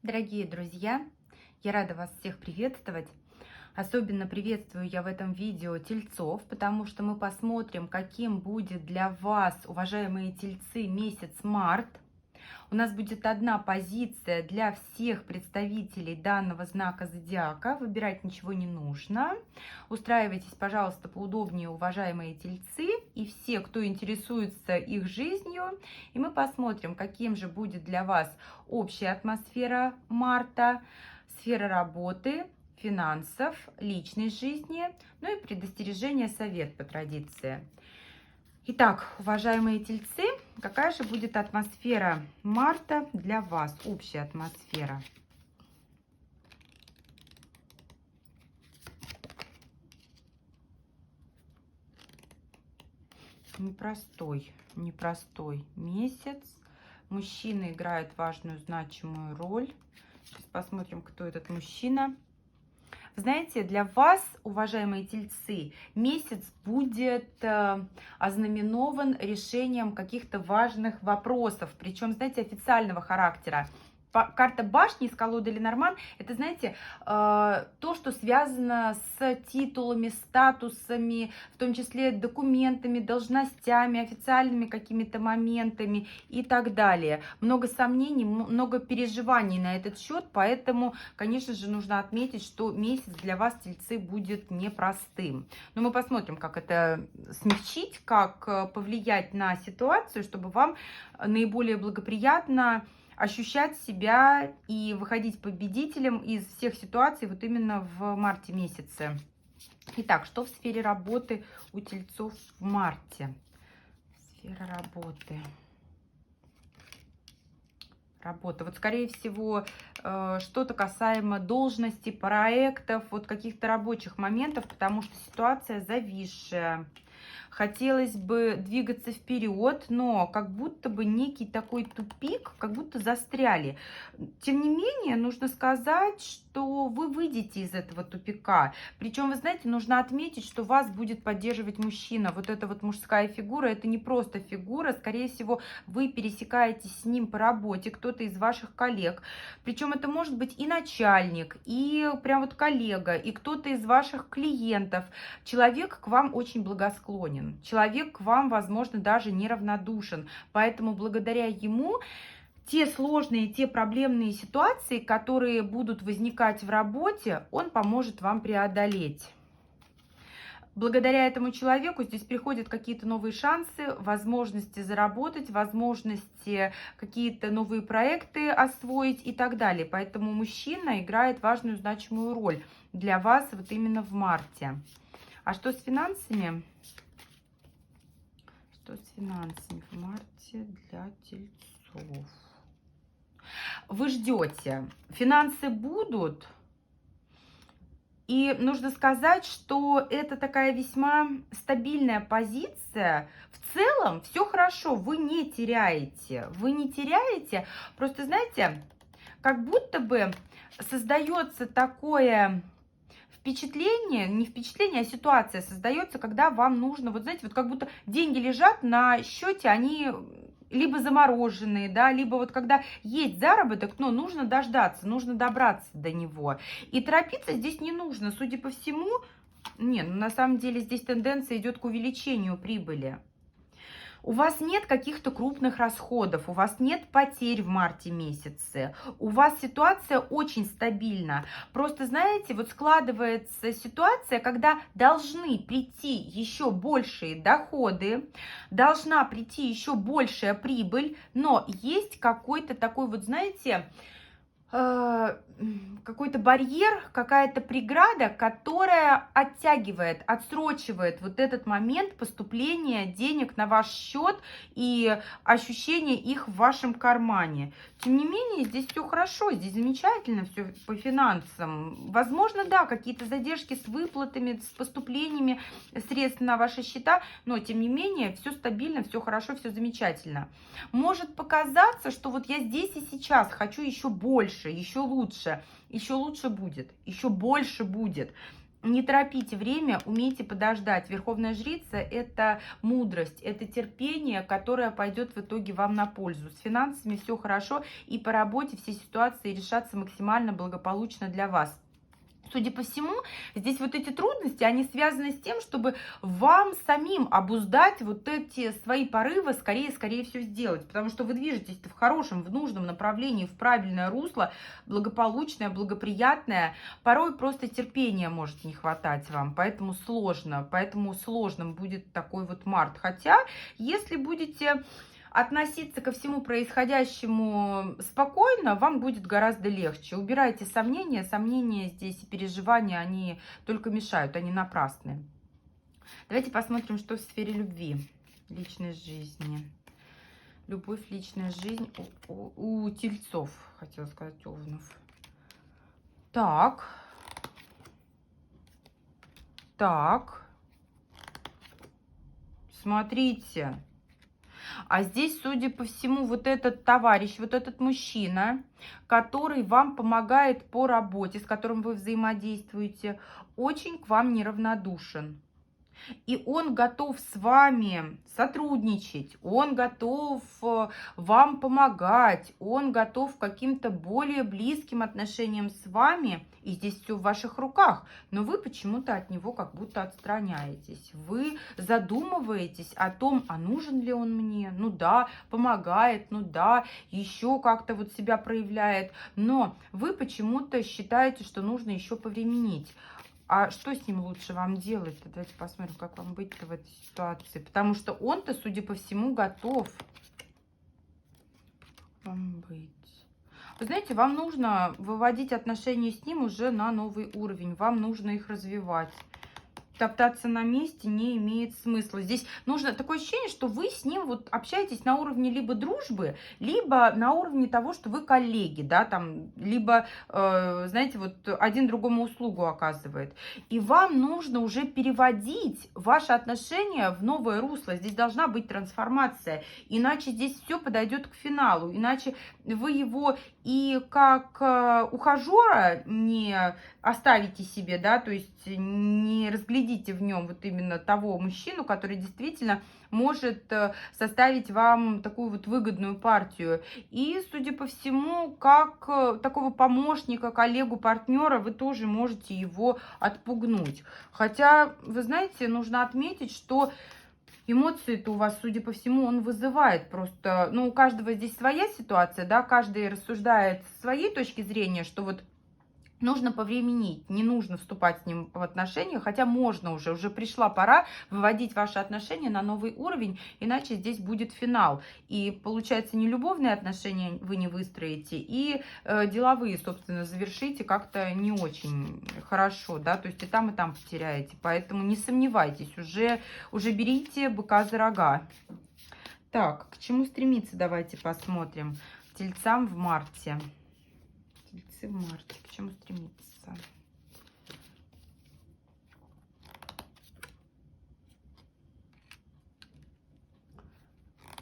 Дорогие друзья, я рада вас всех приветствовать. Особенно приветствую я в этом видео тельцов, потому что мы посмотрим, каким будет для вас, уважаемые тельцы, месяц март. У нас будет одна позиция для всех представителей данного знака зодиака. Выбирать ничего не нужно. Устраивайтесь, пожалуйста, поудобнее, уважаемые тельцы, и все, кто интересуется их жизнью. И мы посмотрим, каким же будет для вас общая атмосфера марта, сфера работы, финансов, личной жизни, ну и предостережение, совет по традиции. Итак, уважаемые тельцы, какая же будет атмосфера марта для вас, общая атмосфера? Непростой месяц. Мужчина играет важную, значимую роль. Сейчас посмотрим, кто этот мужчина. Знаете, для вас, уважаемые тельцы, месяц будет ознаменован решением каких-то важных вопросов, причем, знаете, официального характера. Карта башни из колоды Ленорман, это, знаете, то, что связано с титулами, статусами, в том числе документами, должностями, официальными какими-то моментами и так далее. Много сомнений, много переживаний на этот счет, поэтому, конечно же, нужно отметить, что месяц для вас, тельцы, будет непростым. Но мы посмотрим, как это смягчить, как повлиять на ситуацию, чтобы вам наиболее благоприятно ощущать себя и выходить победителем из всех ситуаций вот именно в марте месяце. Итак, что в сфере работы у тельцов в марте? Сфера работы. Работа. Вот, скорее всего, что-то касаемо должности, проектов, вот каких-то рабочих моментов, потому что ситуация зависшая. Хотелось бы двигаться вперед, но как будто бы некий такой тупик, как будто застряли. Тем не менее, нужно сказать, что вы выйдете из этого тупика. Причем, вы знаете, нужно отметить, что вас будет поддерживать мужчина. Вот эта вот мужская фигура, это не просто фигура. Скорее всего, вы пересекаетесь с ним по работе, кто-то из ваших коллег. Причем это может быть и начальник, и прям вот коллега, и кто-то из ваших клиентов. Человек к вам очень благосклонен. Человек к вам, возможно, даже неравнодушен. Поэтому благодаря ему те сложные, те проблемные ситуации, которые будут возникать в работе, он поможет вам преодолеть. Благодаря этому человеку здесь приходят какие-то новые шансы, возможности заработать, возможности какие-то новые проекты освоить и так далее. Поэтому мужчина играет важную, значимую роль для вас вот именно в марте. А что с финансами? Что с финансами в марте для тельцов? Вы ждете, финансы будут. И нужно сказать, что это такая весьма стабильная позиция. В целом все хорошо, вы не теряете. Вы не теряете. Просто, знаете, как будто бы создается такое впечатление, не впечатление, а ситуация создается, когда вам нужно, вот знаете, вот как будто деньги лежат на счете, они либо замороженные, да, либо вот когда есть заработок, но нужно дождаться, нужно добраться до него. И торопиться здесь не нужно, судя по всему, не, ну на самом деле здесь тенденция идет к увеличению прибыли. У вас нет каких-то крупных расходов, у вас нет потерь в марте месяце, у вас ситуация очень стабильна. Просто, знаете, вот складывается ситуация, когда должны прийти еще большие доходы, должна прийти еще большая прибыль, но есть какой-то такой вот, знаете, какой-то барьер, какая-то преграда, которая оттягивает, отсрочивает вот этот момент поступления денег на ваш счет и ощущение их в вашем кармане. Тем не менее, здесь все хорошо, здесь замечательно все по финансам. Возможно, да, какие-то задержки с выплатами, с поступлениями средств на ваши счета, но тем не менее, все стабильно, все хорошо, все замечательно. Может показаться, что вот я здесь и сейчас хочу еще больше, еще лучше будет, еще больше будет. Не торопите время, умейте подождать. Верховная жрица – это мудрость, это терпение, которое пойдет в итоге вам на пользу. С финансами все хорошо, и по работе все ситуации решатся максимально благополучно для вас. Судя по всему, здесь вот эти трудности, они связаны с тем, чтобы вам самим обуздать вот эти свои порывы, скорее всего, сделать. Потому что вы движетесь в хорошем, в нужном направлении, в правильное русло, благополучное, благоприятное. Порой просто терпения может не хватать вам, поэтому сложным будет такой вот март. Хотя, если будете относиться ко всему происходящему спокойно, вам будет гораздо легче. Убирайте сомнения. Сомнения здесь и переживания, они только мешают, они напрасны. Давайте посмотрим, что в сфере любви, личной жизни. Любовь, личная жизнь у тельцов, хотела сказать, овнов. Так. Смотрите. А здесь, судя по всему, вот этот товарищ, вот этот мужчина, который вам помогает по работе, с которым вы взаимодействуете, очень к вам неравнодушен. И он готов с вами сотрудничать, он готов вам помогать, он готов к каким-то более близким отношениям с вами, и здесь все в ваших руках, но вы почему-то от него как будто отстраняетесь. Вы задумываетесь о том, а нужен ли он мне, ну да, помогает, ну да, еще как-то вот себя проявляет, но вы почему-то считаете, что нужно еще повременить. А что с ним лучше вам делать? Давайте посмотрим, как вам быть-то в этой ситуации. Потому что он-то, судя по всему, готов. Как вам быть? Вы знаете, вам нужно выводить отношения с ним уже на новый уровень. Вам нужно их развивать. Топтаться на месте не имеет смысла. Здесь нужно такое ощущение, что вы с ним вот общаетесь на уровне либо дружбы, либо на уровне того, что вы коллеги, да, там, либо, знаете, вот один другому услугу оказывает. И вам нужно уже переводить ваши отношения в новое русло. Здесь должна быть трансформация, иначе здесь все подойдет к финалу, иначе вы его и как ухажера не оставите себе, да, то есть не разглядите в нем вот именно того мужчину, который действительно может составить вам такую вот выгодную партию. И, судя по всему, как такого помощника, коллегу, партнера, вы тоже можете его отпугнуть. Хотя, вы знаете, нужно отметить, что эмоции-то у вас, судя по всему, он вызывает просто, ну, у каждого здесь своя ситуация, да, каждый рассуждает с своей точки зрения, что вот нужно повременить, не нужно вступать с ним в отношения, хотя можно уже пришла пора выводить ваши отношения на новый уровень, иначе здесь будет финал. И получается, не любовные отношения вы не выстроите, и деловые, собственно, завершите как-то не очень хорошо, да, то есть и там потеряете. Поэтому не сомневайтесь, уже берите быка за рога. Так, к чему стремиться, давайте посмотрим. Тельцам в марте. Тельцы в марте. К чему стремиться?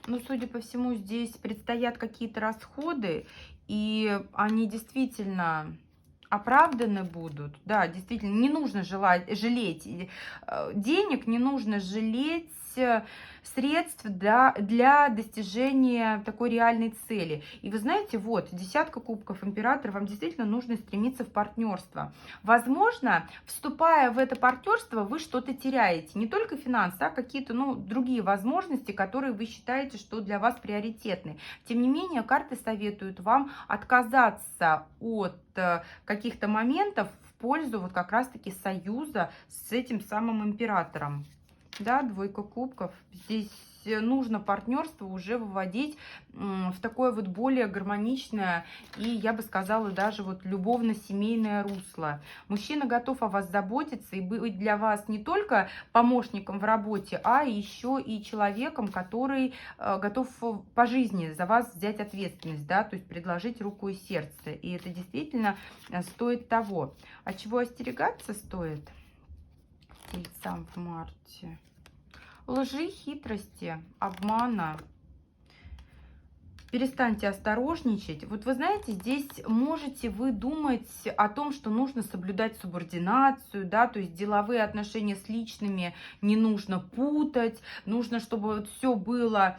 Ну, судя по всему, здесь предстоят какие-то расходы, и они действительно оправданы будут. Да, действительно, не нужно жалеть денег, не нужно жалеть средств для достижения такой реальной цели. И вы знаете, вот, десятка кубков императора, вам действительно нужно стремиться в партнерство. Возможно, вступая в это партнерство, вы что-то теряете. Не только финансы, а какие-то, ну, другие возможности, которые вы считаете, что для вас приоритетны. Тем не менее, карты советуют вам отказаться от каких-то моментов в пользу вот как раз-таки союза с этим самым императором. Да, двойка кубков. Здесь нужно партнерство уже выводить в такое вот более гармоничное и, я бы сказала, даже вот любовно-семейное русло. Мужчина готов о вас заботиться и быть для вас не только помощником в работе, а еще и человеком, который готов по жизни за вас взять ответственность, да, то есть предложить руку и сердце. И это действительно стоит того. А чего остерегаться стоит? Тельцам в марте. Лжи, хитрости, обмана. перестаньте осторожничать. Вот вы знаете, здесь можете вы думать о том, что нужно соблюдать субординацию, да, то есть деловые отношения с личными не нужно путать, нужно, чтобы вот все было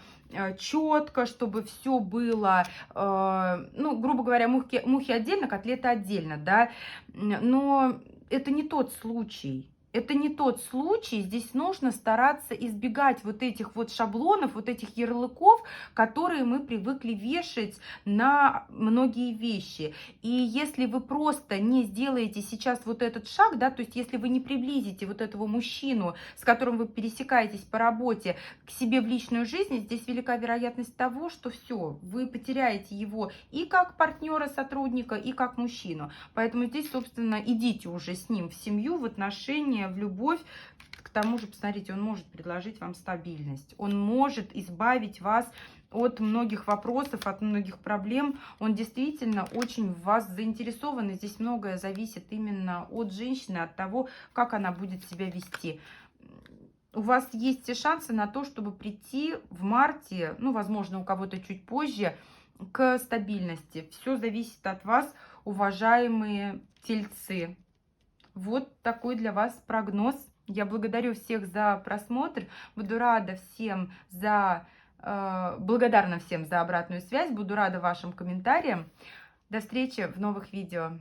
четко, чтобы все было, ну, грубо говоря, мухи отдельно, котлеты отдельно, да, но это не тот случай. Это не тот случай, здесь нужно стараться избегать вот этих вот шаблонов, вот этих ярлыков, которые мы привыкли вешать на многие вещи. И если вы просто не сделаете сейчас вот этот шаг, да, то есть если вы не приблизите вот этого мужчину, с которым вы пересекаетесь по работе, к себе в личную жизнь, здесь велика вероятность того, что все, вы потеряете его и как партнера, сотрудника, и как мужчину. Поэтому здесь, собственно, идите уже с ним в семью, в отношения, в любовь. К тому же, посмотрите, он может предложить вам стабильность. Он может избавить вас от многих вопросов, от многих проблем. Он действительно очень в вас заинтересован. И здесь многое зависит именно от женщины, от того, как она будет себя вести. У вас есть все шансы на то, чтобы прийти в марте, ну, возможно, у кого-то чуть позже, к стабильности. Все зависит от вас, уважаемые тельцы. Вот такой для вас прогноз. Я благодарю всех за просмотр. Буду рада всем благодарна всем за обратную связь. Буду рада вашим комментариям. До встречи в новых видео.